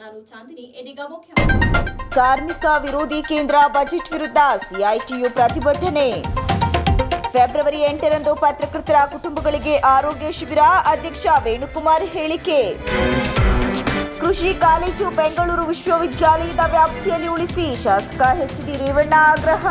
ನಾನು ಚಾಂದಿನಿ. ಇದೀಗ ಮುಖ್ಯ ಕಾರ್ಮಿಕ ವಿರೋಧಿ ಕೇಂದ್ರ ಬಜೆಟ್ ವಿರುದ್ಧ ಸಿಐಟಿಯು ಪ್ರತಿಭಟನೆ. ಫೆಬ್ರವರಿ 8ರಂದು ಪತ್ರಕರ್ತರ ಕುಟುಂಬಗಳಿಗೆ ಆರೋಗ್ಯ ಶಿಬಿರ, ಅಧ್ಯಕ್ಷ ವೇಣುಕುಮಾರ್ ಹೇಳಿಕೆ. ಕೃಷಿ ಕಾಲೇಜು ಬೆಂಗಳೂರು ವಿಶ್ವವಿದ್ಯಾಲಯದ ವ್ಯಾಪ್ತಿಯಲ್ಲಿ ಉಳಿಸಿ ಶಾಸಕ ಎಚ್.ಡಿ. ರೇವಣ್ಣ ಆಗ್ರಹ.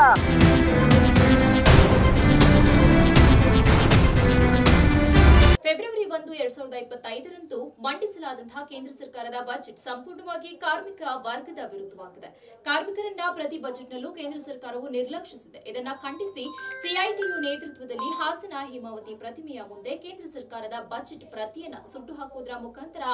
ಫೆಬ್ರವರಿ 1, 2025ರಂದು ಮಂಡಿಸಲಾದಂತಹ ಕೇಂದ್ರ ಸರ್ಕಾರದ ಬಜೆಟ್ ಸಂಪೂರ್ಣವಾಗಿ ಕಾರ್ಮಿಕ ವರ್ಗದ ವಿರುದ್ಧವಾಗಿದೆ. ಕಾರ್ಮಿಕರನ್ನ ಪ್ರತಿ ಬಜೆಟ್ನಲ್ಲೂ ಕೇಂದ್ರ ಸರ್ಕಾರವು ನಿರ್ಲಕ್ಷಿಸಿದೆ. ಇದನ್ನ ಖಂಡಿಸಿ ಸಿಐಟಿಯು ನೇತೃತ್ವದಲ್ಲಿ ಹಾಸನ ಹೇಮಾವತಿ ಪ್ರತಿಮೆಯ ಮುಂದೆ ಕೇಂದ್ರ ಸರ್ಕಾರದ ಬಜೆಟ್ ಪ್ರತಿಯನ್ನ ಸುಟ್ಟು ಹಾಕುವುದರ ಮುಖಾಂತರ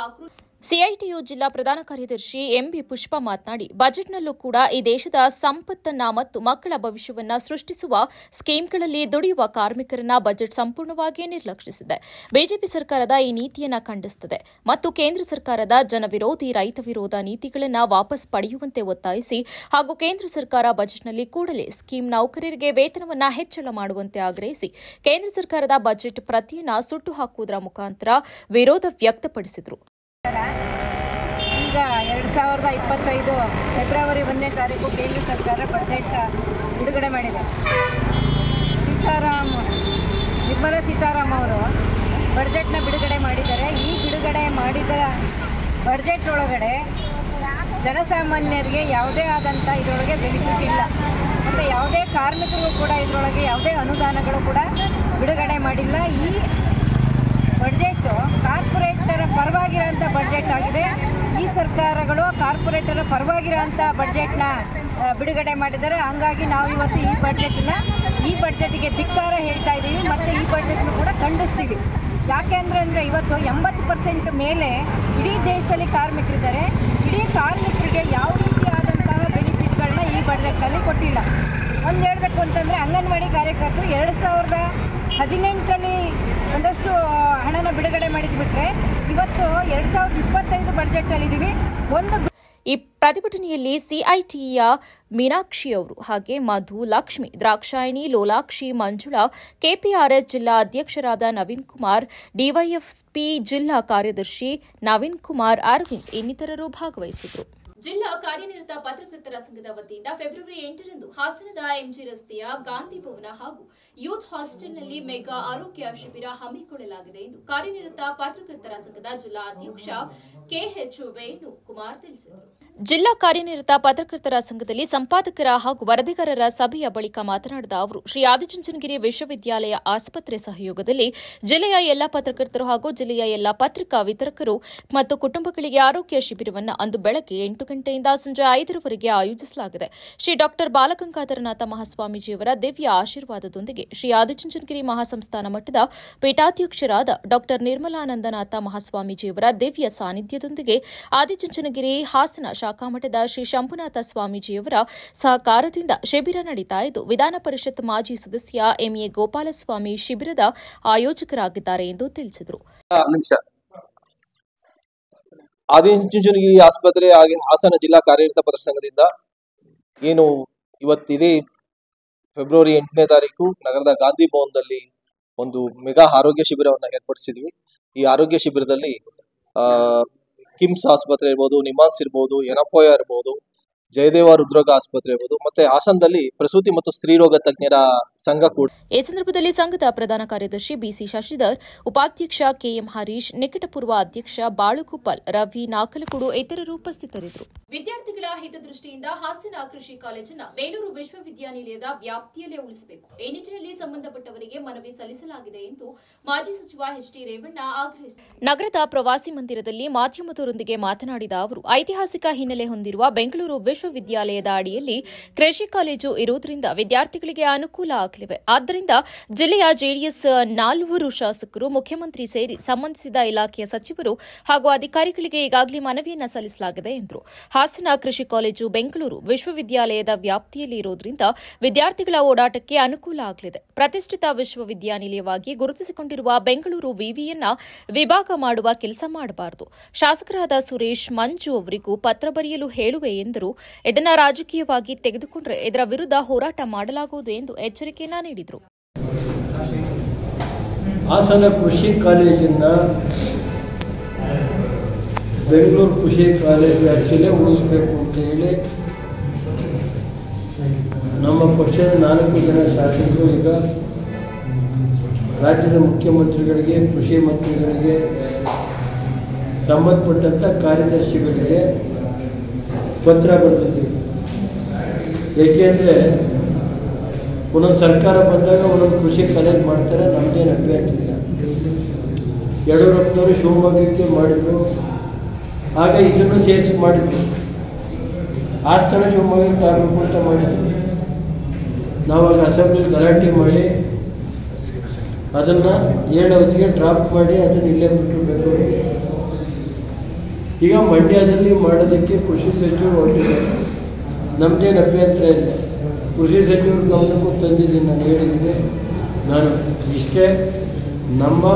ಸಿಐಟಿಯು ಜಿಲ್ಲಾ ಪ್ರಧಾನ ಕಾರ್ಯದರ್ಶಿ ಎಂಬಿ ಪುಷ್ಪ ಮಾತನಾಡಿ, ಬಜೆಟ್ನಲ್ಲೂ ಕೂಡ ಈ ದೇಶದ ಸಂಪತ್ತನ್ನ ಮತ್ತು ಮಕ್ಕಳ ಭವಿಷ್ಯವನ್ನ ಸೃಷ್ಟಿಸುವ ಸ್ಕೀಮ್ಗಳಲ್ಲಿ ದುಡಿಯುವ ಕಾರ್ಮಿಕರನ್ನ ಬಜೆಟ್ ಸಂಪೂರ್ಣವಾಗಿ ನಿರ್ಲಕ್ಷಿಸಿದೆ. ಬಿಜೆಪಿ ಸರ್ಕಾರದ ಈ ನೀತಿಯನ್ನ ಖಂಡಿಸುತ್ತದೆ ಮತ್ತು ಕೇಂದ್ರ ಸರ್ಕಾರದ ಜನವಿರೋಧಿ ರೈತ ವಿರೋಧ ನೀತಿಗಳನ್ನು ವಾಪಸ್ ಪಡೆಯುವಂತೆ ಒತ್ತಾಯಿಸಿ ಹಾಗೂ ಕೇಂದ್ರ ಸರ್ಕಾರ ಬಜೆಟ್ನಲ್ಲಿ ಕೂಡಲೇ ಸ್ಕೀಮ್ ನೌಕರರಿಗೆ ವೇತನವನ್ನ ಹೆಚ್ಚಳ ಮಾಡುವಂತೆ ಆಗ್ರಹಿಸಿ ಕೇಂದ್ರ ಸರ್ಕಾರದ ಬಜೆಟ್ ಪ್ರತಿಯನ್ನ ಸುಟ್ಟು ಹಾಕುವುದರ ಮುಖಾಂತರ ವಿರೋಧ ವ್ಯಕ್ತಪಡಿಸಿದರು. ಈಗ 2025 ಫೆಬ್ರವರಿ 1ನೇ ತಾರೀಕು ಕೇಂದ್ರ ಸರ್ಕಾರ ಬಜೆಟ್ ಬಿಡುಗಡೆ ಮಾಡಿದೆ. ನಿರ್ಮಲಾ ಸೀತಾರಾಮ್ ಅವರು ಬಜೆಟ್ನ ಬಿಡುಗಡೆ ಮಾಡಿದ್ದಾರೆ. ಈ ಬಿಡುಗಡೆ ಮಾಡಿದ ಬಜೆಟ್ ಒಳಗಡೆ ಜನಸಾಮಾನ್ಯರಿಗೆ ಯಾವುದೇ ಆದಂಥ ಇದರೊಳಗೆ ಬೆನಿಫಿಟ್ ಇಲ್ಲ ಮತ್ತು ಯಾವುದೇ ಕಾರ್ಮಿಕರಿಗೂ ಕೂಡ ಇದರೊಳಗೆ ಯಾವುದೇ ಅನುದಾನಗಳು ಕೂಡ ಬಿಡುಗಡೆ ಮಾಡಿಲ್ಲ. ಈ ಬಜೆಟು ಕಾರ್ಪೊರೇಟರ ಪರವಾಗಿರೋಂಥ ಬಜೆಟ್ ಆಗಿದೆ. ಈ ಸರ್ಕಾರಗಳು ಕಾರ್ಪೊರೇಟರ ಪರವಾಗಿರೋಂಥ ಬಜೆಟ್ನ ಬಿಡುಗಡೆ ಮಾಡಿದ್ದಾರೆ. ಹಂಗಾಗಿ ನಾವು ಇವತ್ತು ಈ ಬಜೆಟ್ಗೆ ಧಿಕ್ಕಾರ ಹೇಳ್ತಾ ಇದ್ದೀವಿ ಮತ್ತು ಈ ಬಜೆಟ್ನು ಕೂಡ ಖಂಡಿಸ್ತೀವಿ. ಯಾಕೆಂದರೆ ಇವತ್ತು 80% ಮೇಲೆ ಇಡೀ ದೇಶದಲ್ಲಿ ಕಾರ್ಮಿಕರಿದ್ದಾರೆ. ಇಡೀ ಕಾರ್ಮಿಕರಿಗೆ ಯಾವ ರೀತಿಯಾದಂತಹ ಬೆನಿಫಿಟ್ಗಳನ್ನ ಈ ಬಜೆಟ್ನಲ್ಲಿ ಕೊಟ್ಟಿಲ್ಲ. ಒಂದು ಹೇಳಬೇಕು ಅಂತಂದರೆ ಅಂಗನವಾಡಿ ಕಾರ್ಯಕರ್ತರು 2018ರಲ್ಲಿ ಒಂದಷ್ಟು ಹಣನ ಬಿಡುಗಡೆ ಮಾಡಿದ್ಬಿಟ್ರೆ ಇವತ್ತು 2025 ಬಜೆಟ್ನಲ್ಲಿದ್ದೀವಿ. ಈ ಪ್ರತಿಭಟನೆಯಲ್ಲಿ ಸಿಐಟಿಯ ಮೀನಾಕ್ಷಿ ಅವರು ಹಾಗೆ ಮಧು, ಲಕ್ಷ್ಮಿ, ದ್ರಾಕ್ಷಾಯಿಣಿ, ಲೋಲಾಕ್ಷಿ, ಮಂಜುಳಾ, ಕೆಪಿಆರ್ಎಸ್ ಜಿಲ್ಲಾ ಅಧ್ಯಕ್ಷರಾದ ನವೀನ್ ಕುಮಾರ್, ಡಿವೈಎಫ್ಪಿ ಜಿಲ್ಲಾ ಕಾರ್ಯದರ್ಶಿ ನವೀನ್ ಕುಮಾರ್, ಅರವಿಂದ್ ಇನ್ನಿತರರು ಭಾಗವಹಿಸಿದರು. ಜಿಲ್ಲಾ ಕಾರ್ಯನಿರತ ಪತ್ರಕರ್ತರ ಸಂಘದ ವತಿಯಿಂದ ಫೆಬ್ರವರಿ 8ರಂದು ಹಾಸನದ ಎಂಜಿ ರಸ್ತೆಯ ಗಾಂಧಿ ಭವನ ಹಾಗೂ ಯೂತ್ ಹಾಸ್ಟೆಲ್ನಲ್ಲಿ ಮೆಗಾ ಆರೋಗ್ಯ ಶಿಬಿರ ಹಮ್ಮಿಕೊಳ್ಳಲಾಗಿದೆ ಎಂದು ಕಾರ್ಯನಿರತ ಪತ್ರಕರ್ತರ ಸಂಘದ ಜಿಲ್ಲಾ ಅಧ್ಯಕ್ಷ ಕೆಎಚ್ ವೇಣುಕುಮಾರ್ ತಿಳಿಸಿದರು. ಜಿಲ್ಲಾ ಕಾರ್ಯನಿರತ ಪತ್ರಕರ್ತರ ಸಂಘದಲ್ಲಿ ಸಂಪಾದಕರ ಹಾಗೂ ವರದಿಗಾರರ ಸಭೆಯ ಬಳಿಕ ಮಾತನಾಡಿದ ಅವರು, ಶ್ರೀ ಆದಿಚುಂಚನಗಿರಿ ವಿಶ್ವವಿದ್ಯಾಲಯ ಆಸ್ಪತ್ರೆ ಸಹಯೋಗದಲ್ಲಿ ಜಿಲ್ಲೆಯ ಎಲ್ಲಾ ಪತ್ರಕರ್ತರು ಹಾಗೂ ಜಿಲ್ಲೆಯ ಎಲ್ಲಾ ಪತ್ರಿಕಾ ವಿತರಕರು ಮತ್ತು ಕುಟುಂಬಗಳಿಗೆ ಆರೋಗ್ಯ ಶಿಬಿರವನ್ನು ಅಂದು ಬೆಳಗ್ಗೆ 8 ಗಂಟೆಯಿಂದ ಸಂಜೆ 5ರವರೆಗೆ ಆಯೋಜಿಸಲಾಗಿದೆ. ಶ್ರೀ ಡಾ ಬಾಲಗಂಗಾಧರನಾಥ ಮಹಾಸ್ವಾಮೀಜಿಯವರ ದಿವ್ಯ ಆಶೀರ್ವಾದದೊಂದಿಗೆ ಶ್ರೀ ಆದಿಚುಂಚನಗಿರಿ ಮಹಾಸಂಸ್ಥಾನ ಮಠದ ಪೀಠಾಧ್ಯಕ್ಷರಾದ ಡಾ ನಿರ್ಮಲಾನಂದನಾಥ ಮಹಾಸ್ವಾಮೀಜಿಯವರ ದಿವ್ಯ ಸಾನ್ನಿಧ್ಯದೊಂದಿಗೆ ಆದಿಚುಂಚನಗಿರಿ ಹಾಸನ ಶಾಖಾಮಠದ ಶ್ರೀ ಶಂಭುನಾಥ ಸ್ವಾಮೀಜಿಯವರ ಸಹಕಾರದಿಂದ ಶಿಬಿರ ನಡೀತಾ ಇದ್ದು, ವಿಧಾನ ಪರಿಷತ್ ಮಾಜಿ ಸದಸ್ಯ ಎಂಎ ಗೋಪಾಲಸ್ವಾಮಿ ಶಿಬಿರದ ಆಯೋಜಕರಾಗಿದ್ದಾರೆ ಎಂದು ತಿಳಿಸಿದರು. ಆದಿಚುಂಚನಗಿರಿ ಆಸ್ಪತ್ರೆ ಹಾಗೆ ಹಾಸನ ಜಿಲ್ಲಾ ಕಾರ್ಯನಿರತ ಪತ್ರ ಸಂಘದಿಂದ ಏನು ಇವತ್ತಿದೆ ಫೆಬ್ರವರಿ 8ನೇ ತಾರೀಕು ನಗರದ ಗಾಂಧಿ ಭವನದಲ್ಲಿ ಒಂದು ಮೆಗಾ ಆರೋಗ್ಯ ಶಿಬಿರವನ್ನು ಏರ್ಪಡಿಸಿದ್ವಿ. ಈ ಆರೋಗ್ಯ ಶಿಬಿರದಲ್ಲಿ ಕಿಮ್ಸ್ ಆಸ್ಪತ್ರೆ ಇರ್ಬೋದು, ನಿಮಾನ್ಸ್ ಇರ್ಬೋದು, ಎನಪೋಯ ಇರ್ಬೋದು, ಜಯದೇವ ಹೃದ್ರೋಗ ಆಸ್ಪತ್ರೆ ಇರ್ಬೋದು, ಮತ್ತೆ ಹಾಸನದಲ್ಲಿ ಪ್ರಸೂತಿ ಮತ್ತು ಸ್ತ್ರೀರೋಗ ತಜ್ಞರ ಸಂಘ ಕೂಡ. ಈ ಸಂದರ್ಭದಲ್ಲಿ ಸಂಘದ ಪ್ರಧಾನ ಕಾರ್ಯದರ್ಶಿ ಬಿಸಿ ಶಶಿಧರ್, ಉಪಾಧ್ಯಕ್ಷ ಕೆಎಂ ಹರೀಶ್, ನಿಕಟಪೂರ್ವ ಅಧ್ಯಕ್ಷ ಬಾಳುಗೋಪಾಲ್, ರವಿ ನಾಕಲಗೂಡು ಇತರರು ಉಪಸ್ಥಿತರಿದ್ದರು. ವಿದ್ಯಾರ್ಥಿಗಳ ಹಿತದೃಷ್ಟಿಯಿಂದ ಹಾಸನ ಕೃಷಿ ಕಾಲೇಜನ್ನು ಬೇಲೂರು ವಿಶ್ವವಿದ್ಯಾನಿಲಯದ ವ್ಯಾಪ್ತಿಯಲ್ಲೇ ಉಳಿಸಬೇಕು. ಈ ನಿಟ್ಟಿನಲ್ಲಿ ಸಂಬಂಧಪಟ್ಟವರಿಗೆ ಮನವಿ ಸಲ್ಲಿಸಲಾಗಿದೆ ಎಂದು ಮಾಜಿ ಸಚಿವ ಎಚ್.ಡಿ. ರೇವಣ್ಣ ಆಗ್ರಹಿಸಿದರು. ನಗರದ ಪ್ರವಾಸಿ ಮಂದಿರದಲ್ಲಿ ಮಾಧ್ಯಮದವರೊಂದಿಗೆ ಮಾತನಾಡಿದ ಅವರು, ಐತಿಹಾಸಿಕ ಹಿನ್ನೆಲೆ ಹೊಂದಿರುವ ಬೆಂಗಳೂರು ವಿಶ್ವವಿದ್ಯಾಲಯದ ಅಡಿಯಲ್ಲಿ ಕೃಷಿ ಕಾಲೇಜು ಇರುವುದರಿಂದ ವಿದ್ಯಾರ್ಥಿಗಳಿಗೆ ಅನುಕೂಲ ಆಗಲಿವೆ. ಆದ್ದರಿಂದ ಜಿಲ್ಲೆಯ ಜೆಡಿಎಸ್ 4 ಶಾಸಕರು, ಮುಖ್ಯಮಂತ್ರಿ ಸೇರಿ ಸಂಬಂಧಿಸಿದ ಇಲಾಖೆಯ ಸಚಿವರು ಹಾಗೂ ಅಧಿಕಾರಿಗಳಿಗೆ ಈಗಾಗಲೇ ಮನವಿಯನ್ನು ಸಲ್ಲಿಸಲಾಗಿದೆ ಎಂದರು. ಹಾಸನ ಕೃಷಿ ಕಾಲೇಜು ಬೆಂಗಳೂರು ವಿಶ್ವವಿದ್ಯಾಲಯದ ವ್ಯಾಪ್ತಿಯಲ್ಲಿ ಇರುವುದರಿಂದ ವಿದ್ಯಾರ್ಥಿಗಳ ಓಡಾಟಕ್ಕೆ ಅನುಕೂಲ ಆಗಲಿದೆ. ಪ್ರತಿಷ್ಠಿತ ವಿಶ್ವವಿದ್ಯಾನಿಲಯವಾಗಿ ಗುರುತಿಸಿಕೊಂಡಿರುವ ಬೆಂಗಳೂರು ವಿವಿಯನ್ನ ವಿಭಾಗ ಮಾಡುವ ಕೆಲಸ ಮಾಡಬಾರದು. ಶಾಸಕರಾದ ಸುರೇಶ್, ಮಂಜು ಅವರಿಗೂ ಪತ್ರ ಬರೆಯಲು ಹೇಳುವೆ ಎಂದರು. ಇದನ್ನು ರಾಜಕೀಯವಾಗಿ ತೆಗೆದುಕೊಂಡರೆ ಇದರ ವಿರುದ್ಧ ಹೋರಾಟ ಮಾಡಲಾಗುವುದು ಎಂದು ಎಚ್ಚರಿಕೆಯನ್ನ ನೀಡಿದರು. ಹಾಸನ ಕೃಷಿ ಕಾಲೇಜಿನ ಬೆಂಗಳೂರು ಕೃಷಿ ಕಾಲೇಜ್ ವ್ಯಾಪ್ತಿಯಲ್ಲೇ ಉಳಿಸಬೇಕು ಅಂತ ಹೇಳಿ ನಮ್ಮ ಪಕ್ಷದ 4 ಜನ ಶಾಸಕರು ಈಗ ರಾಜ್ಯದ ಮುಖ್ಯಮಂತ್ರಿಗಳಿಗೆ, ಕೃಷಿ ಮಂತ್ರಿಗಳಿಗೆ, ಸಂಬಂಧಪಟ್ಟಂಥ ಕಾರ್ಯದರ್ಶಿಗಳಿಗೆ ಪತ್ರ ಬರೆದಿದ್ದೀವಿ. ಏಕೆಂದರೆ ಒಂದೊಂದು ಸರ್ಕಾರ ಬಂದಾಗ ಒಂದೊಂದು ಕೃಷಿ ಕಾಲೇಜ್ ಮಾಡ್ತಾರೆ, ನಮ್ಮದೇನು ಅಭ್ಯಂತರ ಇಲ್ಲ. ಯಡಿಯೂರಪ್ಪನವರು ಶಿವಮೊಗ್ಗಕ್ಕೆ ಮಾಡಿದ್ರು, ಆಗ ಇದನ್ನು ಸೇರಿಸಿ ಮಾಡಿದ್ರು. ಆಸ್ಥಾನ ಶಿವಮೊಗ್ಗಕ್ಕೆ ಆಗಬೇಕು ಅಂತ ಮಾಡಿದ್ರು. ನಾವಾಗ ಅಸೆಂಬ್ಲಿಲಿ ಗಲಾಟೆ ಮಾಡಿ ಅದನ್ನು 7 ಹೊತ್ತಿಗೆ ಡ್ರಾಪ್ ಮಾಡಿ ಅದನ್ನು ಇಲ್ಲೇ ಬಿಟ್ಟರು. ಈಗ ಮಂಡ್ಯದಲ್ಲಿ ಮಾಡೋದಕ್ಕೆ ಕೃಷಿ ಸಚಿವರು ಹೊರಟಿದ್ದಾರೆ. ನಮ್ಮದೇನು ಅಭ್ಯಂತರ ಇಲ್ಲ. ಕೃಷಿ ಸಚಿವರು ಗಮನಕ್ಕೂ ತಂದಿದ್ದೀನಿ, ನಾನು ಹೇಳಿದ್ದೀನಿ. ನಾನು ಇಷ್ಟೇ, ನಮ್ಮ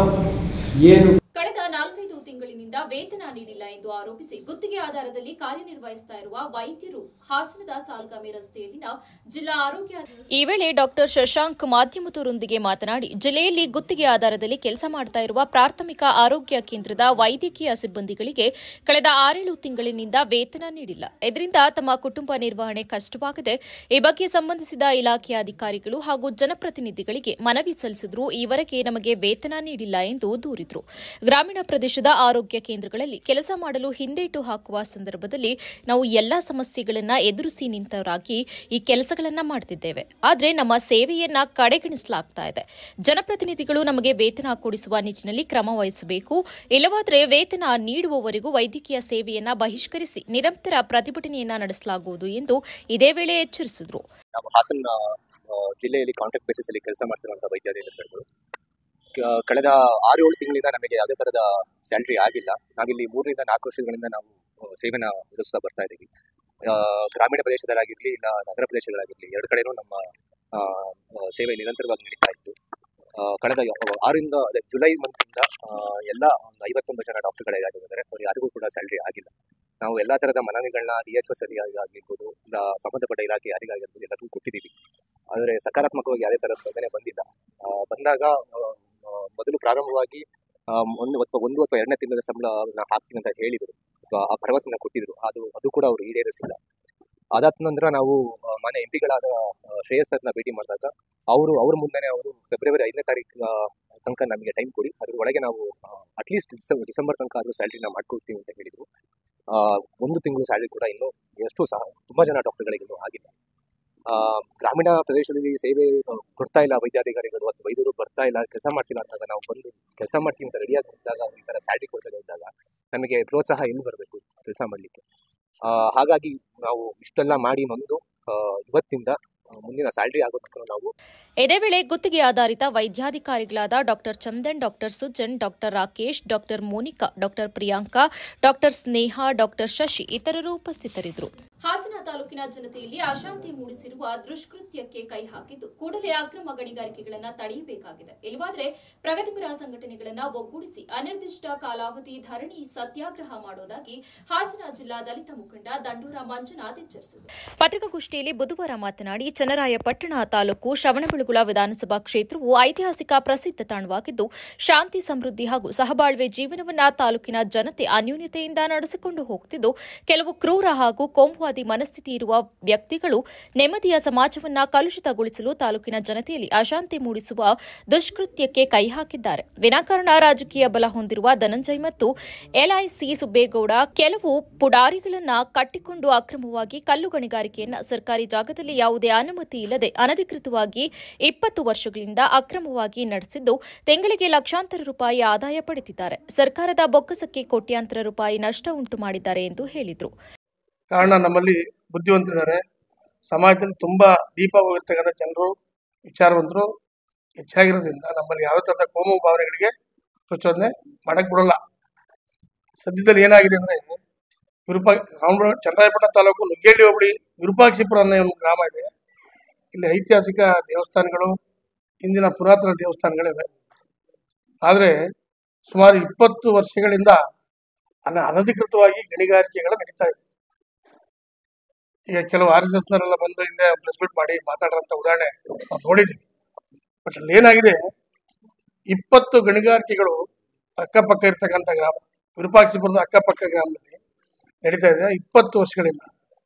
ಏನು ಕಳೆದ 4-5 ತಿಂಗಳಿನಿಂದ ವೇತನ ನೀಡಿಲ್ಲ ಎಂದು ಆರೋಪಿಸಿ ಗುತ್ತಿಗೆ ಆಧಾರದಲ್ಲಿ ಕಾರ್ಯನಿರ್ವಹಿಸುತ್ತಾ ಇರುವ ವೈದ್ಯರು ಹಾಸನದ ಸಾಲ್ಗಾಮೆ ರಸ್ತೆಯಲ್ಲಿನ ಜಿಲ್ಲಾ ಆರೋಗ್ಯ ಈ ವೇಳೆ ಡಾಕ್ಟರ್ ಶಶಾಂಕ್ ಮಾಧ್ಯಮದವರೊಂದಿಗೆ ಮಾತನಾಡಿ, ಜಿಲ್ಲೆಯಲ್ಲಿ ಗುತ್ತಿಗೆ ಆಧಾರದಲ್ಲಿ ಕೆಲಸ ಮಾಡ್ತಾ ಇರುವ ಪ್ರಾಥಮಿಕ ಆರೋಗ್ಯ ಕೇಂದ್ರದ ವೈದ್ಯಕೀಯ ಸಿಬ್ಬಂದಿಗಳಿಗೆ ಕಳೆದ 6-7 ತಿಂಗಳಿನಿಂದ ವೇತನ ನೀಡಿಲ್ಲ. ಇದರಿಂದ ತಮ್ಮ ಕುಟುಂಬ ನಿರ್ವಹಣೆ ಕಷ್ಟವಾಗಿದೆ. ಈ ಬಗ್ಗೆ ಸಂಬಂಧಿಸಿದ ಇಲಾಖೆಯ ಅಧಿಕಾರಿಗಳು ಹಾಗೂ ಜನಪ್ರತಿನಿಧಿಗಳಿಗೆ ಮನವಿ ಸಲ್ಲಿಸಿದರೂ ಈವರೆಗೆ ನಮಗೆ ವೇತನ ನೀಡಿಲ್ಲ ಎಂದು ದೂರಿದರು. ಗ್ರಾಮೀಣ ಪ್ರದೇಶದ ಆರೋಗ್ಯ ಕೇಂದ್ರಗಳಲ್ಲಿ ಕೆಲಸ ಮಾಡಲು ಹಿಂದೇಟು ಹಾಕುವ ಸಂದರ್ಭದಲ್ಲಿ ನಾವು ಎಲ್ಲಾ ಸಮಸ್ಯೆಗಳನ್ನು ಎದುರಿಸಿ ನಿಂತವರಾಗಿ ಈ ಕೆಲಸಗಳನ್ನು ಮಾಡುತ್ತಿದ್ದೇವೆ. ಆದರೆ ನಮ್ಮ ಸೇವೆಯನ್ನ ಕಡೆಗಣಿಸಲಾಗ್ತಾ ಇದೆ. ಜನಪ್ರತಿನಿಧಿಗಳು ನಮಗೆ ವೇತನ ಕೊಡಿಸುವ ನಿಟ್ಟಿನಲ್ಲಿ ಕ್ರಮ ವಹಿಸಬೇಕು. ಇಲ್ಲವಾದರೆ ವೇತನ ನೀಡುವವರೆಗೂ ವೈದ್ಯಕೀಯ ಸೇವೆಯನ್ನ ಬಹಿಷ್ಕರಿಸಿ ನಿರಂತರ ಪ್ರತಿಭಟನೆಯನ್ನ ನಡೆಸಲಾಗುವುದು ಎಂದು ಇದೇ ವೇಳೆ ಎಚ್ಚರಿಸಿದರು. ನಾವು ಹಾಸನ ಜಿಲ್ಲೆಯಲ್ಲಿ ಕಾಂಟ್ರಾಕ್ಟ್ ಬೇಸಿಸ್ ಅಲ್ಲಿ ಕೆಲಸ ಮಾಡ್ತಿರುವಂತಹ ವೈದ್ಯಾಧಿಕಾರಿಗಳು ಕಳೆದ 6-7 ತಿಂಗಳಿಂದ ನಮಗೆ ಯಾವುದೇ ತರಹದ ಸ್ಯಾಲ್ರಿ ಆಗಿಲ್ಲ. ನಾವಿಲ್ಲಿ 3-4 ವರ್ಷಗಳಿಂದ ನಾವು ಸೇವೆನ ಒದಗಿಸ್ತಾ ಬರ್ತಾ ಇದ್ದೀವಿ. ಗ್ರಾಮೀಣ ಪ್ರದೇಶದಲ್ಲಾಗಿರಲಿ ಇಲ್ಲ ನಗರ ಪ್ರದೇಶಗಳಾಗಿರಲಿ, 2 ಕಡೆನೂ ನಮ್ಮ ಸೇವೆ ನಿರಂತರವಾಗಿ ನಡೀತಾ ಇತ್ತು. ಕಳೆದ 6ರಿಂದ ಜುಲೈ ಮಂತಿಂದ ಎಲ್ಲ 51 ಜನ ಡಾಕ್ಟರ್ಗಳಾಗಿದ್ದಾರೆ. ಅವ್ರು ಯಾರಿಗೂ ಕೂಡ ಸ್ಯಾಲ್ರಿ ಆಗಿಲ್ಲ. ನಾವು ಎಲ್ಲ ಥರದ ಮನವಿಗಳನ್ನ DHO ಸರಿಯಾಗಿರ್ಬೋದು, ಇಲ್ಲ ಸಂಬಂಧಪಟ್ಟ ಇಲಾಖೆ ಯಾರಿಗಾಗಿರ್ಬೋದು ಎಲ್ಲರಿಗೂ ಕೊಟ್ಟಿದ್ದೀವಿ. ಆದರೆ ಸಕಾರಾತ್ಮಕವಾಗಿ ಯಾವುದೇ ಥರದ ಸ್ಪಂದನೆ ಬಂದಿಲ್ಲ. ಬಂದಾಗ ಮೊದಲು ಪ್ರಾರಂಭವಾಗಿ 1 ಅಥವಾ 2ನೇ ತಿಂಗಳ ಸಂಬಳ ಹಾಕ್ತೀನಿ ಅಂತ ಹೇಳಿದರು, ಆ ಭರವಸೆನ ಕೊಟ್ಟಿದ್ರು. ಅದು ಕೂಡ ಅವರು ಈಡೇರಿಸಿಲ್ಲ. ಅದಾದ ನಂತರ ನಾವು ಮನೆ MP ಗಳಾದ ಶ್ರೇಯಸ್ ಸರ್ನ ಭೇಟಿ ಮಾಡಿದಾಗ ಅವ್ರ ಮುಂದೆನೇ ಅವರು ಫೆಬ್ರವರಿ 5ನೇ ತಾರೀಕು ತನಕ ನಮಗೆ ಟೈಮ್ ಕೊಡಿ, ಅದ್ರ ಒಳಗೆ ನಾವು ಅಟ್ಲೀಸ್ಟ್ ಡಿಸೆಂಬರ್ ತನಕ ಆದರೂ ಸ್ಯಾಲ್ರಿನ ಮಾಡ್ಕೊಡ್ತೀವಿ ಅಂತ ಹೇಳಿದರು. 1 ತಿಂಗಳು ಸ್ಯಾಲ್ರಿ ಕೂಡ ಇನ್ನೂ ಎಷ್ಟು ಸಹ ತುಂಬ ಜನ ಡಾಕ್ಟರ್ಗಳಿಗೆ ಇನ್ನೂ ಆಗಿಲ್ಲ. ಗ್ರಾಮೀಣ ಪ್ರದೇಶದಲ್ಲಿ ಸೇವೆ ಕೊಡ್ತಾ ಇಲ್ಲ ವೈದ್ಯಾಧಿಕಾರಿಗಳು ಅಥವಾ ವೈದ್ಯರು ಬರ್ತಾ ಇಲ್ಲ, ಕೆಲಸ ಮಾಡ್ತಿಲ್ಲ ಅಂದಾಗ ನಾವು ಬಂದು ಕೆಲಸ ಮಾಡ್ತೀವಿ ಅಂತ ರೆಡಿಯಾಗಿ ಇದ್ದಾಗ ಈ ಥರ ಸ್ಯಾಲ್ರಿ ಕೊಡ್ತಾ ಇದ್ದಾಗ ನಮಗೆ ಪ್ರೋತ್ಸಾಹ ಎಲ್ಲಿ ಬರಬೇಕು ಕೆಲಸ ಮಾಡಲಿಕ್ಕೆ. ಹಾಗಾಗಿ ನಾವು ಇಷ್ಟೆಲ್ಲ ಮಾಡಿ ನೊಂದು ಇವತ್ತಿಂದ ಮುಂದಿನ ಸ್ಯಾಲ್ರಿ ಆಗೋದಕ್ಕೆ ನಾವು ಇದೇ ವೇಳೆ ಗುತ್ತಿಗೆ ಆಧಾರಿತ ವೈದ್ಯಾಧಿಕಾರಿಗಳಾದ doctor Chandan, doctor Sujan, doctor Rakesh, doctor Monika, doctor Priyanka, doctor Sneha, doctor Shashi ಇತರರು ಉಪಸ್ಥಿತರಿದ್ದರು. ಹಾಸನ ತಾಲೂಕಿನ ಜನತೆಯಲ್ಲಿ ಅಶಾಂತಿ ಮೂಡಿಸಿರುವ ದುಷ್ಕೃತ್ಯಕ್ಕೆ ಕೈ ಹಾಕಿದ್ದು ಕೂಡಲೇ ಅಕ್ರಮ ಗಣಿಗಾರಿಕೆಗಳನ್ನು ತಡೆಯಬೇಕಾಗಿದೆ. ಇಲ್ಲವಾದರೆ ಪ್ರಗತಿಪರ ಸಂಘಟನೆಗಳನ್ನು ಒಗ್ಗೂಡಿಸಿ ಅನಿರ್ದಿಷ್ಟ ಕಾಲಾವಧಿ ಧರಣಿ ಸತ್ಯಾಗ್ರಹ ಮಾಡುವುದಾಗಿ ಹಾಸನ ಜಿಲ್ಲಾ ದಲಿತ ಮುಖಂಡ ದಂಡೂರ ಮಂಜುನಾಥ್ ಎಚ್ಚರಿಸಿದರು. ಪತ್ರಿಕಾಗೋಷ್ಠಿಯಲ್ಲಿ ಬುಧವಾರ ಮಾತನಾಡಿ, ಚನ್ನರಾಯಪಟ್ಟಣ ತಾಲೂಕು ಶ್ರವಣಬೆಳಗೊಳ ವಿಧಾನಸಭಾ ಕ್ಷೇತ್ರವು ಐತಿಹಾಸಿಕ ಪ್ರಸಿದ್ಧ ತಾಣವಾಗಿದ್ದು, ಶಾಂತಿ, ಸಮೃದ್ಧಿ ಹಾಗೂ ಸಹಬಾಳ್ವೆ ಜೀವನವನ್ನ ತಾಲೂಕಿನ ಜನತೆ ಅನ್ಯೂನ್ಯತೆಯಿಂದ ನಡೆಸಿಕೊಂಡು ಹೋಗುತ್ತಿದ್ದು, ಕೆಲವು ಕ್ರೂರ ಹಾಗೂ ಕೋಮುವಾದಿ ಮನಸ್ಥಿತಿ ಇರುವ ವ್ಯಕ್ತಿಗಳು ನೆಮ್ಮದಿಯ ಸಮಾಜವನ್ನ ಕಲುಷಿತಗೊಳಿಸಲು ತಾಲೂಕಿನ ಜನತೆಯಲ್ಲಿ ಅಶಾಂತಿ ಮೂಡಿಸುವ ದುಷ್ಕೃತ್ಯಕ್ಕೆ ಕೈ ಹಾಕಿದ್ದಾರೆ. ವಿನಾಕಾರಣ ರಾಜಕೀಯ ಬಲ ಹೊಂದಿರುವ ಧನಂಜಯ್ ಮತ್ತು LIC ಸುಬ್ಬೇಗೌಡ ಕೆಲವು ಪುಡಾರಿಗಳನ್ನ ಕಟ್ಟಿಕೊಂಡು ಅಕ್ರಮವಾಗಿ ಕಲ್ಲು ಗಣಿಗಾರಿಕೆಯನ್ನ ಸರ್ಕಾರಿ ಜಾಗದಲ್ಲಿ ಯಾವುದೇ ಅನುಮತಿ ಇಲ್ಲದೆ ಅನಧಿಕೃತವಾಗಿ 20 ವರ್ಷಗಳಿಂದ ಅಕ್ರಮವಾಗಿ ನಡೆಸಿದ್ದು, ತಿಂಗಳಿಗೆ ಲಕ್ಷಾಂತರ ರೂಪಾಯಿ ಆದಾಯ ಪಡೆದಿದ್ದಾರೆ. ಸರ್ಕಾರದ ಬೊಕ್ಕಸಕ್ಕೆ ಕೋಟ್ಯಾಂತರ ರೂಪಾಯಿ ನಷ್ಟ ಉಂಟು ಮಾಡಿದ್ದಾರೆ ಎಂದು ಹೇಳಿದರು. ಕಾರಣ ನಮ್ಮಲ್ಲಿ ಬುದ್ಧಿವಂತರಿದ್ದಾರೆ, ಸಮಾಜದಲ್ಲಿ ತುಂಬಾ ದೀಪವಾಗಿರ್ತಕ್ಕಂಥ ಜನರು, ವಿಚಾರವಂತರು ಹೆಚ್ಚಾಗಿರೋದ್ರಿಂದ ನಮ್ಮಲ್ಲಿ ಯಾವ ಥರದ ಕೋಮು ಭಾವನೆಗಳಿಗೆ ಪ್ರಚೋದನೆ ಮಾಡಕ್ ಬಿಡಲ್ಲ. ಸದ್ಯದಲ್ಲಿ ಏನಾಗಿದೆ ಅಂದ್ರೆ ಚನ್ನರಾಯಪಟ್ಟಣ ತಾಲೂಕು ನುಗ್ಗೇಡಿ ಹೋಬಳಿ ವಿರೂಪಾಕ್ಷಿಪುರ ಅನ್ನೋ ಒಂದು ಗ್ರಾಮ ಇದೆ. ಇಲ್ಲಿ ಐತಿಹಾಸಿಕ ದೇವಸ್ಥಾನಗಳು, ಇಂದಿನ ಪುರಾತನ ದೇವಸ್ಥಾನಗಳಿವೆ. ಆದರೆ ಸುಮಾರು 20 ವರ್ಷಗಳಿಂದ ಅನಧಿಕೃತವಾಗಿ ಗಣಿಗಾರಿಕೆಗಳು ನಡೀತಾ ಇದೆ. ಈಗ ಕೆಲವು RSSನವರೆಲ್ಲ ಬಂದು ಹಿಂದೆ ಪ್ರೆಸ್ ಮೀಟ್ ಮಾಡಿ ಮಾತಾಡುವಂಥ ಉದಾಹರಣೆ ನಾವು ನೋಡಿದ್ವಿ. ಬಟ್ ಅಲ್ಲಿ ಏನಾಗಿದೆ, 20 ಗಣಿಗಾರಿಕೆಗಳು ಅಕ್ಕಪಕ್ಕ ಇರ್ತಕ್ಕಂಥ ಗ್ರಾಮ, ವಿರೂಪಾಕ್ಷಿಪುರದ ಅಕ್ಕಪಕ್ಕ ಗ್ರಾಮದಲ್ಲಿ ನಡೀತಾ ಇದೆ 20 ವರ್ಷಗಳಿಂದ.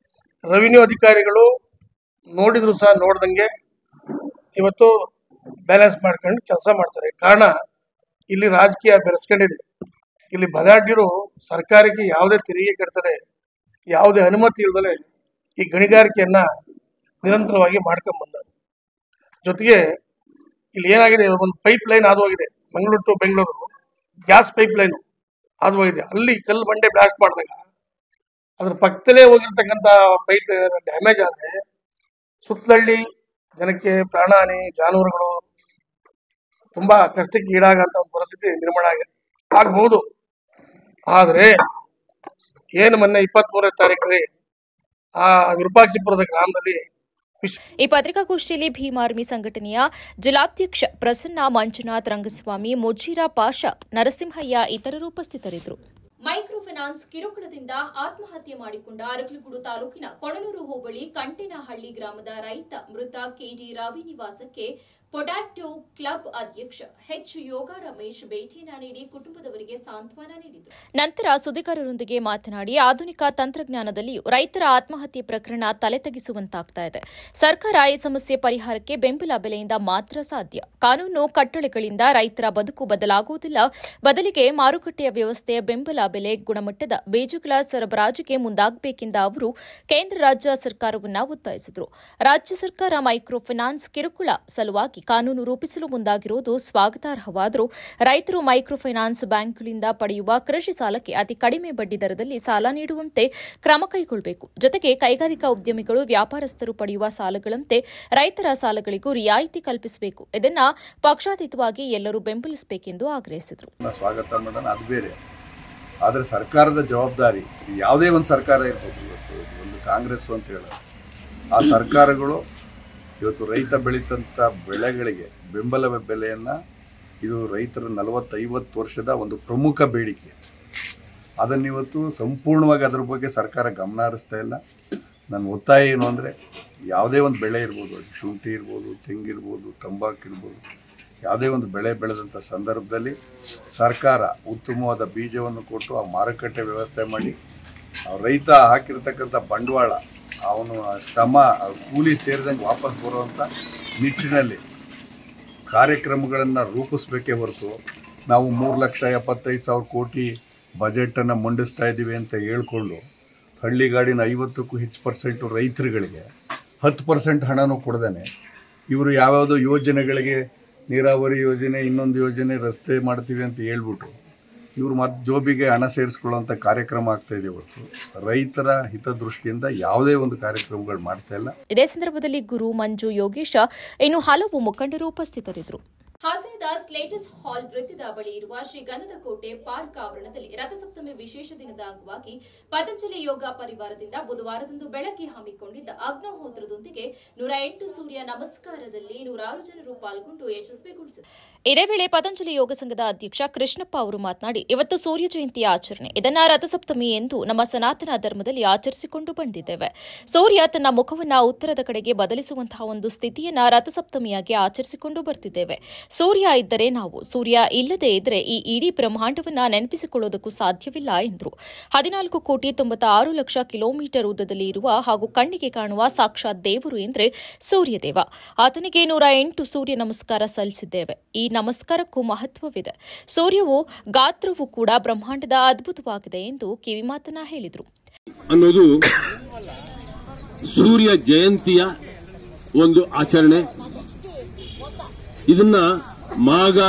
ರೆವಿನ್ಯೂ ಅಧಿಕಾರಿಗಳು ನೋಡಿದ್ರು ಸಹ ನೋಡ್ದಂಗೆ ಇವತ್ತು ಬ್ಯಾಲೆನ್ಸ್ ಮಾಡ್ಕೊಂಡು ಕೆಲಸ ಮಾಡ್ತಾರೆ. ಕಾರಣ ಇಲ್ಲಿ ರಾಜಕೀಯ ಬೆರೆಸ್ಕೊಂಡಿದೆ. ಇಲ್ಲಿ ಬದಾಢ್ಯರು ಸರ್ಕಾರಕ್ಕೆ ಯಾವುದೇ ತೆರಿಗೆ ಕಟ್ತಾರೆ, ಯಾವುದೇ ಅನುಮತಿ ಇಲ್ಲದೆ ಈ ಗಣಿಗಾರಿಕೆಯನ್ನ ನಿರಂತರವಾಗಿ ಮಾಡ್ಕೊಂಡು ಬಂದ. ಜೊತೆಗೆ ಇಲ್ಲಿ ಏನಾಗಿದೆ, ಒಂದು ಪೈಪ್ ಲೈನ್ ಹಾದು ಹೋಗಿದೆ, Mangaluru to Bengaluru gas pipe line ಹಾದು ಹೋಗಿದೆ. ಅಲ್ಲಿ ಕಲ್ಲು ಬಂಡೆ ಬ್ಲಾಸ್ಟ್ ಮಾಡಿದಾಗ ಅದ್ರ ಪಕ್ಕದಲ್ಲೇ ಹೋಗಿರ್ತಕ್ಕಂಥ ಪೈಪ್ ಡ್ಯಾಮೇಜ್ ಆದರೆ ಸುತ್ತಲಳ್ಳಿ ಜನಕ್ಕೆ ಪ್ರಾಣಹಾನಿ, ಜಾನುವಾರುಗಳು ತುಂಬಾ ಕಷ್ಟಕ್ಕೆ ಈಡಾಗಂತ ಒಂದು ಪರಿಸ್ಥಿತಿ ನಿರ್ಮಾಣ ಆಗ್ಬಹುದು. ಆದರೆ ಏನು ಮೊನ್ನೆ 23ನೇ ತಾರೀಕು ಆ ವಿರೂಪಾಕ್ಷಿಪುರದ ಗ್ರಾಮದಲ್ಲಿ ಈ ಪತ್ರಿಕಾಗೋಷ್ಠಿಯಲ್ಲಿ ಭೀಮಾರ್ಮಿ ಸಂಘಟನೆಯ ಜಿಲ್ಲಾಧ್ಯಕ್ಷ ಪ್ರಸನ್ನ, ಮಂಜುನಾಥ್, ರಂಗಸ್ವಾಮಿ, ಮುಜೀರಾ ಪಾಷಾ, ನರಸಿಂಹಯ್ಯ ಇತರರು ಉಪಸ್ಥಿತರಿದ್ದರು. ಮೈಕ್ರೋ ಫೈನಾನ್ಸ್ ಕಿರುಕುಳದಿಂದ ಆತ್ಮಹತ್ಯೆ ಮಾಡಿಕೊಂಡ ಅರಕಲಗೂಡು ತಾಲೂಕಿನ ಕೊಣನೂರು ಹೋಬಳಿ ಕಂಟೇನಹಳ್ಳಿ ಗ್ರಾಮದ ರೈತ ಮೃತ ಕೆಡಿ ರವಿ ನಿವಾಸಕ್ಕೆ ಪೊಟ್ಯಾಟೋ ಕ್ಲಬ್ ಅಧ್ಯಕ್ಷ ಎಚ್ ಯೋಗ ರಮೇಶ್ ಭೇಟಿಯನ್ನ ನೀಡಿ ಕುಟುಂಬದವರಿಗೆ ಸಾಂತ್ವನ ನೀಡಿದರು. ನಂತರ ಸುದ್ದಿಗಾರರೊಂದಿಗೆ ಮಾತನಾಡಿ, ಆಧುನಿಕ ತಂತ್ರಜ್ಞಾನದಲ್ಲಿಯೂ ರೈತರ ಆತ್ಮಹತ್ಯೆ ಪ್ರಕರಣ ತಲೆತಗ್ಗಿಸುವಂತಾಗ್ತಾ ಇದೆ. ಸರ್ಕಾರ ಈ ಸಮಸ್ಯೆ ಪರಿಹಾರಕ್ಕೆ ಬೆಂಬಲ ಬೆಲೆಯಿಂದ ಮಾತ್ರ ಸಾಧ್ಯ. ಕಾನೂನು ಕಟ್ಟಳೆಗಳಿಂದ ರೈತರ ಬದುಕು ಬದಲಾಗುವುದಿಲ್ಲ. ಬದಲಿಗೆ ಮಾರುಕಟ್ಟೆಯ ವ್ಯವಸ್ಥೆ, ಬೆಂಬಲ ಬೆಲೆ, ಗುಣಮಟ್ಟದ ಬೀಜಗಳ ಸರಬರಾಜಿಗೆ ಮುಂದಾಗಬೇಕೆಂದ ಅವರು ಕೇಂದ್ರ ರಾಜ್ಯ ಸರ್ಕಾರವನ್ನು ಒತ್ತಾಯಿಸಿದರು. ರಾಜ್ಯ ಸರ್ಕಾರ ಮೈಕ್ರೋ ಫೈನಾನ್ಸ್ ಕಿರುಕುಳ ಸಲುವಾಗಿ ಕಾನೂನು ರೂಪಿಸಲು ಮುಂದಾಗಿರುವುದು ಸ್ವಾಗತಾರ್ಹವಾದರೂ ರೈತರು ಮೈಕ್ರೋ ಫೈನಾನ್ಸ್ ಬ್ಯಾಂಕ್ಗಳಿಂದ ಪಡೆಯುವ ಕೃಷಿ ಸಾಲಕ್ಕೆ ಅತಿ ಕಡಿಮೆ ಬಡ್ಡಿ ದರದಲ್ಲಿ ಸಾಲ ನೀಡುವಂತೆ ಕ್ರಮ ಕೈಗೊಳ್ಳಬೇಕು. ಜೊತೆಗೆ ಕೈಗಾರಿಕಾ ಉದ್ಯಮಿಗಳು, ವ್ಯಾಪಾರಸ್ಥರು ಪಡೆಯುವ ಸಾಲಗಳಂತೆ ರೈತರ ಸಾಲಗಳಿಗೂ ರಿಯಾಯಿತಿ ಕಲ್ಪಿಸಬೇಕು. ಇದನ್ನು ಪಕ್ಷಾತೀತವಾಗಿ ಎಲ್ಲರೂ ಬೆಂಬಲಿಸಬೇಕೆಂದು ಆಗ್ರಹಿಸಿದರು. ಸ್ವಾಗತ ಮಾಡೋಣ, ಅದು ಬೇರೆ. ಆದರೆ ಸರ್ಕಾರದ ಜವಾಬ್ದಾರಿ, ಯಾವುದೇ ಒಂದು ಸರ್ಕಾರ ಇರ್ಬೋದು, ಇವತ್ತು ಒಂದು ಕಾಂಗ್ರೆಸ್ ಅಂತ ಹೇಳೋದು, ಆ ಸರ್ಕಾರಗಳು ಇವತ್ತು ರೈತ ಬೆಳೀತಂಥ ಬೆಳೆಗಳಿಗೆ ಬೆಂಬಲ ಬೆಲೆಯನ್ನು, ಇದು ರೈತರ 40-50 ವರ್ಷದ ಒಂದು ಪ್ರಮುಖ ಬೇಡಿಕೆ. ಅದನ್ನಿವತ್ತು ಸಂಪೂರ್ಣವಾಗಿ ಅದರ ಬಗ್ಗೆ ಸರ್ಕಾರ ಗಮನ ಹರಿಸ್ತಾ ಇಲ್ಲ. ನನ್ನ ಒತ್ತಾಯ ಏನು ಅಂದರೆ, ಯಾವುದೇ ಒಂದು ಬೆಳೆ ಇರ್ಬೋದು, ಶುಂಠಿ ಇರ್ಬೋದು, ತೆಂಗಿರ್ಬೋದು, ತಂಬಾಕು ಇರ್ಬೋದು, ಯಾವುದೇ ಒಂದು ಬೆಳೆ ಬೆಳೆದಂಥ ಸಂದರ್ಭದಲ್ಲಿ ಸರ್ಕಾರ ಉತ್ತಮವಾದ ಬೀಜವನ್ನು ಕೊಟ್ಟು ಆ ಮಾರುಕಟ್ಟೆ ವ್ಯವಸ್ಥೆ ಮಾಡಿ, ರೈತ ಹಾಕಿರ್ತಕ್ಕಂಥ ಬಂಡವಾಳ, ಅವನು ಶ್ರಮ, ಕೂಲಿ ಸೇರಿದಂಗೆ ವಾಪಸ್ ಬರುವಂಥ ನಿಟ್ಟಿನಲ್ಲಿ ಕಾರ್ಯಕ್ರಮಗಳನ್ನು ರೂಪಿಸಬೇಕೇ ಹೊರತು ನಾವು 3,75,000 ಕೋಟಿ ಬಜೆಟನ್ನು ಮಂಡಿಸ್ತಾ ಇದ್ದೀವಿ ಅಂತ ಹೇಳ್ಕೊಂಡು ಹಳ್ಳಿಗಾಡಿನ 50ಕ್ಕೂ ಹೆಚ್ಚು % ರೈತರುಗಳಿಗೆ 10% ಹಣನೂ ಕೊಡ್ದೇನೆ ಇವರು ಯಾವ್ಯಾವುದೋ ಯೋಜನೆಗಳಿಗೆ, ನೀರಾವರಿ ಯೋಜನೆ, ಇನ್ನೊಂದು ಯೋಜನೆ, ರಸ್ತೆ ಮಾಡ್ತೀವಿ ಅಂತ ಹೇಳ್ಬಿಟ್ಟು ಇವರು ಮತ್ತೆ ಜೋಬಿಗೆ ಹಣ ಸೇರಿಸ್ಕೊಳ್ಳುವಂಥ ಕಾರ್ಯಕ್ರಮ ಆಗ್ತಾ ಇದೆ ಹೊರತು ರೈತರ ಹಿತದೃಷ್ಟಿಯಿಂದ ಯಾವುದೇ ಒಂದು ಕಾರ್ಯಕ್ರಮಗಳು ಮಾಡ್ತಾ ಇಲ್ಲ. ಇದೇ ಸಂದರ್ಭದಲ್ಲಿ ಗುರು, ಮಂಜು, ಯೋಗೇಶ ಇನ್ನು ಹಲವು ಮುಖಂಡರು ಉಪಸ್ಥಿತರಿದ್ದರು. ಹಾಸನದ ಸ್ಲೇಟಸ್ ಹಾಲ್ ವೃತ್ತದ ಬಳಿ ಇರುವ ಶ್ರೀ ಗಂಧದ ಕೋಟೆ ಪಾರ್ಕ್ ಆವರಣದಲ್ಲಿ ರಥಸಪ್ತಮಿ ವಿಶೇಷ ದಿನದ ಅಂಗವಾಗಿ ಪತಂಜಲಿ ಯೋಗ ಪರಿವಾರದಿಂದ ಬುಧವಾರದಂದು ಬೆಳಗ್ಗೆ ಹಮ್ಮಿಕೊಂಡಿದ್ದ ಅಗ್ನಿಹೋತ್ರದೊಂದಿಗೆ 108 ಸೂರ್ಯ ನಮಸ್ಕಾರದಲ್ಲಿ 106 ಜನರು ಪಾಲ್ಗೊಂಡು ಯಶಸ್ವಿಗೊಳಿಸಿದರು. ಇದೇ ವೇಳೆ ಪತಂಜಲಿ ಯೋಗ ಸಂಘದ ಅಧ್ಯಕ್ಷ ಕೃಷ್ಣಪ್ಪ ಅವರು ಮಾತನಾಡಿ, ಇವತ್ತು ಸೂರ್ಯ ಜಯಂತಿಯ ಆಚರಣೆ. ಇದನ್ನ ರಥಸಪ್ತಮಿ ಎಂದು ನಮ್ಮ ಸನಾತನ ಧರ್ಮದಲ್ಲಿ ಆಚರಿಸಿಕೊಂಡು ಬಂದಿದ್ದೇವೆ. ಸೂರ್ಯ ತನ್ನ ಮುಖವನ್ನು ಉತ್ತರದ ಕಡೆಗೆ ಬದಲಿಸುವಂತಹ ಒಂದು ಸ್ಥಿತಿಯನ್ನ ರಥಸಪ್ತಮಿಯಾಗಿ ಆಚರಿಸಿಕೊಂಡು ಬರ್ತಿದ್ದೇವೆ. ಸೂರ್ಯ ಇದ್ದರೆ ನಾವು, ಸೂರ್ಯ ಇಲ್ಲದೇ ಇದ್ದರೆ ಈ ಇಡೀ ಬ್ರಹ್ಮಾಂಡವನ್ನ ನೆನಪಿಸಿಕೊಳ್ಳೋದಕ್ಕೂ ಸಾಧ್ಯವಿಲ್ಲ ಎಂದರು. 14,96,00,000 ಕಿಲೋಮೀಟರ್ ಉದ್ದದಲ್ಲಿ ಇರುವ ಹಾಗೂ ಕಣ್ಣಿಗೆ ಕಾಣುವ ಸಾಕ್ಷಾತ್ ದೇವರು ಎಂದರೆ ಸೂರ್ಯದೇವ. ಆತನಿಗೆ 108 ಸೂರ್ಯ ನಮಸ್ಕಾರ ಸಲ್ಲಿಸಿದ್ದೇವೆ. ಈ ನಮಸ್ಕಾರಕ್ಕೂ ಮಹತ್ವವಿದೆ. ಸೂರ್ಯವು ಗಾತ್ರವೂ ಕೂಡ ಬ್ರಹ್ಮಾಂಡದ ಅದ್ಭುತವಾಗಿದೆ ಎಂದು ಕಿವಿಮಾತನ್ನ ಹೇಳಿದರು. ಅನ್ನೋದು ಸೂರ್ಯ ಜಯಂತಿಯ ಒಂದು ಆಚರಣೆ. ಇದನ್ನ ಮಾಘ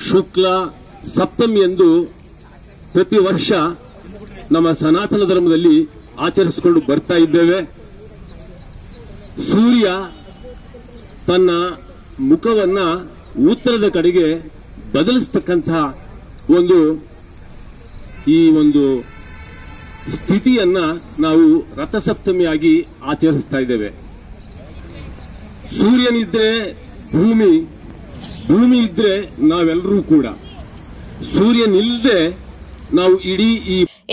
ಶುಕ್ಲ ಸಪ್ತಮಿ ಎಂದು ಪ್ರತಿ ವರ್ಷ ನಮ್ಮ ಸನಾತನ ಧರ್ಮದಲ್ಲಿ ಆಚರಿಸಿಕೊಂಡು ಬರ್ತಾ ಇದ್ದೇವೆ. ಸೂರ್ಯ ತನ್ನ ಮುಖವನ್ನ ಉತ್ತರದ ಕಡೆಗೆ ಬದಲಿಸತಕ್ಕಂತಹ ಈ ಒಂದು ಸ್ಥಿತಿಯನ್ನ ನಾವು ರಥಸಪ್ತಮಿಯಾಗಿ ಆಚರಿಸ್ತಾ ಇದ್ದೇವೆ. ಸೂರ್ಯನಿದ್ರೆ ಭೂಮಿ ಇದ್ರೆ ನಾವೆಲ್ಲರೂ ಕೂಡ, ಸೂರ್ಯನಿಲ್ಲದೆ ನಾವು ಇಡೀ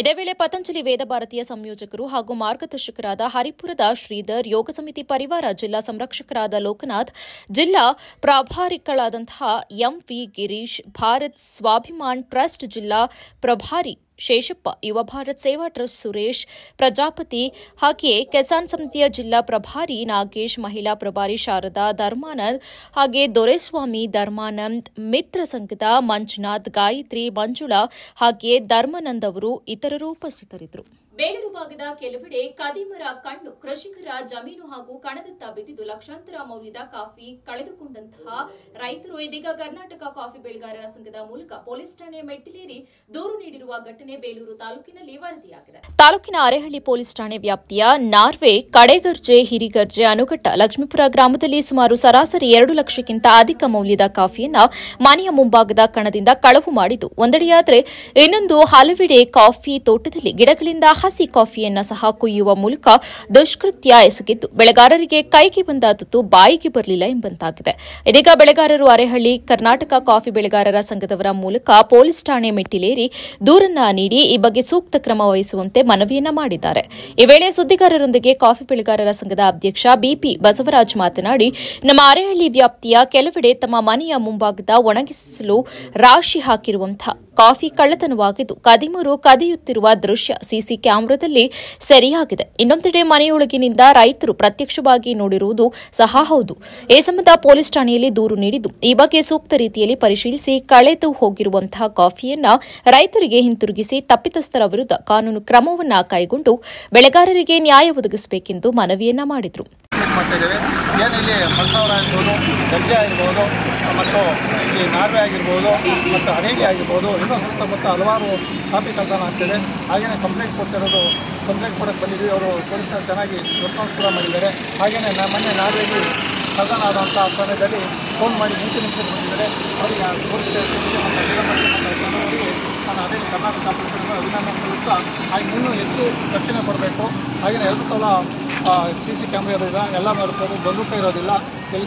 ಇದೇ ವೇಳೆ ಪತಂಜಲಿ ವೇದ ಭಾರತೀಯ ಸಂಯೋಜಕರು ಹಾಗೂ ಮಾರ್ಗದರ್ಶಕರಾದ ಹರಿಪುರದ ಶ್ರೀಧರ್, ಯೋಗ ಸಮಿತಿ ಪರಿವಾರ ಜಿಲ್ಲಾ ಸಂರಕ್ಷಕರಾದ ಲೋಕನಾಥ್, ಜಿಲ್ಲಾ ಪ್ರಭಾರಿಗಳಾದಂತಹ ಎಂವಿ ಗಿರೀಶ್, ಭಾರತ್ ಸ್ವಾಭಿಮಾನ್ ಟ್ರಸ್ಟ್ ಜಿಲ್ಲಾ ಪ್ರಭಾರಿ ಶೇಷಪ್ಪ, ಯುವ ಭಾರತ್ ಸೇವಾ ಟ್ರಸ್ಟ್ ಸುರೇಶ್ ಪ್ರಜಾಪತಿ, ಹಾಗೆಯೇ ಕಿಸಾನ್ ಸಮಿತಿಯ ಜಿಲ್ಲಾ ಪ್ರಭಾರಿ ನಾಗೇಶ್, ಮಹಿಳಾ ಪ್ರಭಾರಿ ಶಾರದಾ ಧರ್ಮಾನಂದ್, ಹಾಗೆ ದೊರೆಸ್ವಾಮಿ ಧರ್ಮಾನಂದ್, ಮಿತ್ರ ಸಂಘದ ಮಂಜುನಾಥ್, ಗಾಯತ್ರಿ, ಮಂಜುಳಾ, ಹಾಗೆಯೇ ಧರ್ಮಾನಂದ್ ಅವರು ಇತರರು ಉಪಸ್ಥಿತರಿದ್ದರು. ಬೇಲೂರು ಭಾಗದ ಕೆಲವೆಡೆ ಕದಿಮರ ಕಣ್ಣು ಕೃಷಿಕರ ಜಮೀನು ಹಾಗೂ ಕಣದತ್ತ ಬಿದ್ದಿದ್ದು ಲಕ್ಷಾಂತರ ಮೌಲ್ಯದ ಕಾಫಿ ಕಳೆದುಕೊಂಡಂತಹ ರೈತರು ಇದೀಗ ಕರ್ನಾಟಕ ಕಾಫಿ ಬೆಳೆಗಾರರ ಸಂಘದ ಮೂಲಕ ಪೊಲೀಸ್ ಠಾಣೆ ಮೆಟ್ಟಿಲೇರಿ ದೂರು ನೀಡಿರುವ ಘಟನೆ ಬೇಲೂರು ತಾಲೂಕಿನಲ್ಲಿ ವರದಿಯಾಗಿದೆ. ತಾಲೂಕಿನ ಅರೇಹಳ್ಳಿ ಪೊಲೀಸ್ ಠಾಣೆ ವ್ಯಾಪ್ತಿಯ ನಾರ್ವೆ, ಕಡೆಗರ್ಜೆ, ಹಿರಿಗರ್ಜೆ, ಅನುಘಟ್ಟ, ಲಕ್ಷ್ಮೀಪುರ ಗ್ರಾಮದಲ್ಲಿ ಸುಮಾರು ಸರಾಸರಿ 2 ಲಕ್ಷಕ್ಕಿಂತ ಅಧಿಕ ಮೌಲ್ಯದ ಕಾಫಿಯನ್ನು ಮನೆಯ ಮುಂಭಾಗದ ಕಣದಿಂದ ಕಳವು ಮಾಡಿದ್ದು ಒಂದೆಡೆಯಾದರೆ ಇನ್ನೊಂದು ಹಲವೆಡೆ ಕಾಫಿ ತೋಟದಲ್ಲಿ ಗಿಡಗಳಿಂದ ಹಸಿ ಕಾಫಿಯನ್ನ ಸಹ ಕುಯ್ಯುವ ಮೂಲಕ ದುಷ್ಕೃತ್ಯ ಎಸಗಿದ್ದು ಬೆಳೆಗಾರರಿಗೆ ಕೈಗೆ ಬಂದ ತುತ್ತು ಬಾಯಿಗೆ ಬರಲಿಲ್ಲ ಎಂಬಂತಾಗಿದೆ. ಇದೀಗ ಬೆಳೆಗಾರರು ಅರೇಹಳ್ಳಿ ಕರ್ನಾಟಕ ಕಾಫಿ ಬೆಳೆಗಾರರ ಸಂಘದವರ ಮೂಲಕ ಪೊಲೀಸ್ ಠಾಣೆ ಮೆಟ್ಟಿಲೇರಿ ದೂರನ್ನ ನೀಡಿ ಈ ಬಗ್ಗೆ ಸೂಕ್ತ ಕ್ರಮ ವಹಿಸುವಂತೆ ಮನವಿಯನ್ನ ಮಾಡಿದ್ದಾರೆ. ಈ ವೇಳೆ ಸುದ್ದಿಗಾರರೊಂದಿಗೆ ಕಾಫಿ ಬೆಳೆಗಾರರ ಸಂಘದ ಅಧ್ಯಕ್ಷ ಬಿಪಿ ಬಸವರಾಜ್ ಮಾತನಾಡಿ, ನಮ್ಮ ಅರೇಹಳ್ಳಿ ವ್ಯಾಪ್ತಿಯ ಕೆಲವೆಡೆ ತಮ್ಮ ಮನೆಯ ಮುಂಭಾಗದ ಒಣಗಿಸಲು ರಾಶಿ ಹಾಕಿರುವಂತಹ ಕಾಫಿ ಕಳ್ಳತನವಾಗಿದ್ದು ಕದಿಮರು ಕದಿಯುತ್ತಿರುವ ದೃಶ್ಯ ಸಿಸಿ ಕ್ಯಾಮೆರಾದಲ್ಲಿ ಸೆರೆಯಾಗಿದೆ. ಇನ್ನೊಂದೆಡೆ ಮನೆಯೊಳಗಿನಿಂದ ರೈತರು ಪ್ರತ್ಯಕ್ಷವಾಗಿ ನೋಡಿರುವುದು ಸಹ ಹೌದು. ಈ ಸಂಬಂಧ ಪೊಲೀಸ್ ಠಾಣೆಯಲ್ಲಿ ದೂರು ನೀಡಿದ್ದು ಈ ಬಗ್ಗೆ ಸೂಕ್ತ ರೀತಿಯಲ್ಲಿ ಪರಿಶೀಲಿಸಿ ಕಳೆದು ಹೋಗಿರುವಂತಹ ಕಾಫಿಯನ್ನ ರೈತರಿಗೆ ಹಿಂತಿರುಗಿಸಿ ತಪ್ಪಿತಸ್ಥರ ವಿರುದ್ಧ ಕಾನೂನು ಕ್ರಮವನ್ನ ಕೈಗೊಂಡು ಬೆಳೆಗಾರರಿಗೆ ನ್ಯಾಯ ಒದಗಿಸಬೇಕೆಂದು ಮನವಿಯನ್ನ ಮಾಡಿದರು. ಏನಿಲ್ಲಿ ಮಲ್ಸವರ ಆಗಿರ್ಬೋದು, ಗರ್ಜೆ ಆಗಿರ್ಬೋದು, ಮತ್ತು ಈ ನಾರ್ವೆ ಆಗಿರ್ಬೋದು, ಮತ್ತು ಅರೇಲಿ ಆಗಿರ್ಬೋದು, ಇನ್ನೂ ಸುತ್ತಮುತ್ತ ಹಲವಾರು ಕಾಫಿ ಕಳ್ಳತನ ಆಗ್ತಿದೆ. ಹಾಗೆಯೇ ಕಂಪ್ಲೇಂಟ್ ಕೊಡೋಕ್ಕೆ ಬಂದಿದ್ವಿ. ಅವರು ಪೊಲೀಸರು ಚೆನ್ನಾಗಿ ರೆಸ್ಪಾನ್ಸ್ ಕೂಡ ಮಾಡಿದ್ದಾರೆ. ಹಾಗೆಯೇ ಮೊನ್ನೆ ನಾರ್ವೆಗೆ ಕಳ್ಳತನ ಆದಂಥ ಸಮಯದಲ್ಲಿ ಫೋನ್ ಮಾಡಿ ಮುಂಚೆ ಬಂದಿದ್ದಾರೆ. ಅವರಿಗೆ ನಾನು ಅದೇ ಕರ್ನಾಟಕ ಪೊಲೀಸರಿಗೆ ಅಭಿನಂದನೆ ಸಲ್ಲಿಸ್ತಾ ಹಾಗೆ ಇನ್ನೂ ಹೆಚ್ಚು ರಕ್ಷಣೆ ಕೊಡಬೇಕು. ಹಾಗೆಯೇ 2 ಸಲ CC ಕ್ಯಾಮ್ರಾ ಇರೋದಿಲ್ಲ, ಎಲ್ಲ ನೋಡ್ಬೋದು, ಬಂದೂಕ ಇರೋದಿಲ್ಲ,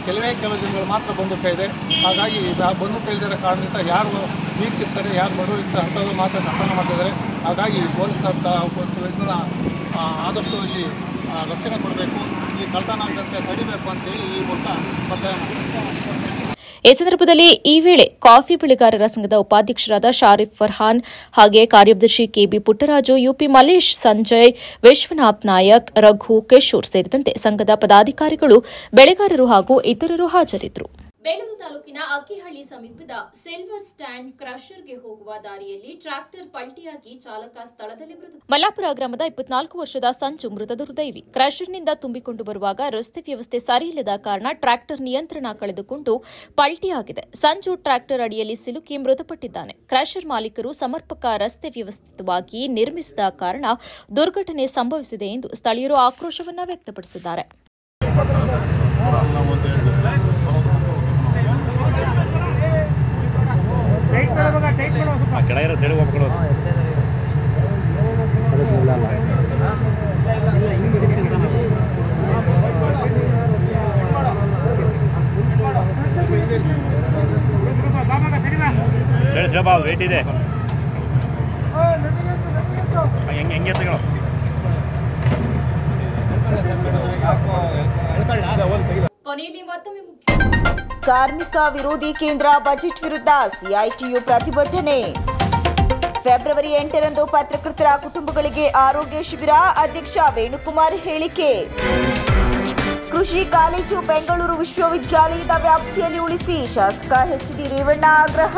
ಕೆಲವೇ ಕೆಲವು ದಿನಗಳು ಮಾತ್ರ ಬಂದೂಕ ಇದೆ. ಹಾಗಾಗಿ ಬಂದೂಕ ಇಲ್ಲದಿರೋ ಕಾರಣದಿಂದ ಯಾರು ವೀರ್ತಿರ್ತಾರೆ, ಯಾರು ಬಡವರು ಇರ್ತಾರೆ ಅಂಥದ್ದು ಮಾತ್ರ ಕಳ್ಳತನ ಮಾಡ್ತಿದ್ದಾರೆ. ಹಾಗಾಗಿ ಪೊಲೀಸರನ್ನ ಆದಷ್ಟು ಇಲ್ಲಿ ರಕ್ಷಣೆ ಕೊಡಬೇಕು, ಈ ಕಳ್ಳತನ ಆಗದಂತೆ ತಡಿಬೇಕು ಅಂತೇಳಿ ಈ ಮೂಲಕ ಒತ್ತಾಯ ಮಾಡಿದ್ದಾರೆ. ಈ ಸಂದರ್ಭದಲ್ಲಿ ಈ ವೇಳೆ ಕಾಫಿ ಬೆಳೆಗಾರರ ಸಂಘದ ಉಪಾಧ್ಯಕ್ಷರಾದ ಶಾರಿಫ್ ಫರ್ಹಾನ್, ಹಾಗೆ ಕಾರ್ಯದರ್ಶಿ ಕೆಬಿ ಪುಟ್ಟರಾಜು, ಯುಪಿ ಮಲ್ಲೇಶ್, ಸಂಜಯ್, ವಿಶ್ವನಾಥ್ ನಾಯಕ್, ರಘು, ಕಿಶೋರ್ ಸೇರಿದಂತೆ ಸಂಘದ ಪದಾಧಿಕಾರಿಗಳು, ಬೆಳೆಗಾರರು ಹಾಗೂ ಇತರರು ಹಾಜರಿದ್ದರು. ಬೇಲೂರು ತಾಲೂಕಿನ ಅಕ್ಕಿಹಳ್ಳಿ ಸಮೀಪದ ಸಿಲ್ವರ್ ಸ್ಟ್ಯಾಂಡ್ ಕ್ರಷರ್ಗೆ ಹೋಗುವ ದಾರಿಯಲ್ಲಿ ಟ್ರ್ಯಾಕ್ಟರ್ ಪಲ್ಟಿಯಾಗಿ ಚಾಲಕ ಸ್ಥಳದಲ್ಲಿ ಮೃತ. ಮಲ್ಲಾಪುರ ಗ್ರಾಮದ 24 ವರ್ಷದ ಸಂಜು ಮೃತ ದುರ್ದೈವಿ. ಕ್ರಷರ್ನಿಂದ ತುಂಬಿಕೊಂಡು ಬರುವಾಗ ರಸ್ತೆ ವ್ಯವಸ್ಥೆ ಸರಿಯಿಲ್ಲದ ಕಾರಣ ಟ್ರ್ಯಾಕ್ಟರ್ ನಿಯಂತ್ರಣ ಕಳೆದುಕೊಂಡು ಪಲ್ಟಿಯಾಗಿದೆ. ಸಂಜು ಟ್ರ್ಯಾಕ್ಟರ್ ಅಡಿಯಲ್ಲಿ ಸಿಲುಕಿ ಮೃತಪಟ್ಟಿದ್ದಾನೆ. ಕ್ರಷರ್ ಮಾಲೀಕರು ಸಮರ್ಪಕ ರಸ್ತೆ ವ್ಯವಸ್ಥಿತವಾಗಿ ನಿರ್ಮಿಸಿದ ಕಾರಣ ದುರ್ಘಟನೆ ಸಂಭವಿಸಿದೆ ಎಂದು ಸ್ಥಳೀಯರು ಆಕ್ರೋಶವನ್ನು ವ್ಯಕ್ತಪಡಿಸಿದ್ದಾರೆ. ವೇಟ್ ಇದೆ ಹೆಂಗೆ ತಗೊಳ್ಳೋ ಕೊನೆಯಲ್ಲಿ ಮತ್ತೊಮ್ಮೆ ಕಾರ್ಮಿಕ ವಿರೋಧಿ ಕೇಂದ್ರ ಬಜೆಟ್ ವಿರುದ್ಧ ಸಿಐಟಿಯು ಪ್ರತಿಭಟನೆ. ಫೆಬ್ರವರಿ 8ರಂದು ಪತ್ರಕರ್ತರ ಕುಟುಂಬಗಳಿಗೆ ಆರೋಗ್ಯ ಶಿಬಿರ, ಅಧ್ಯಕ್ಷ ವೇಣುಕುಮಾರ್ ಹೇಳಿಕೆ. ಕೃಷಿ ಕಾಲೇಜು ಬೆಂಗಳೂರು ವಿಶ್ವವಿದ್ಯಾಲಯದ ವ್ಯಾಪ್ತಿಯಲ್ಲಿ ಉಳಿಸಿ ಶಾಸಕ ಎಚ್.ಡಿ. ರೇವಣ್ಣ ಆಗ್ರಹ.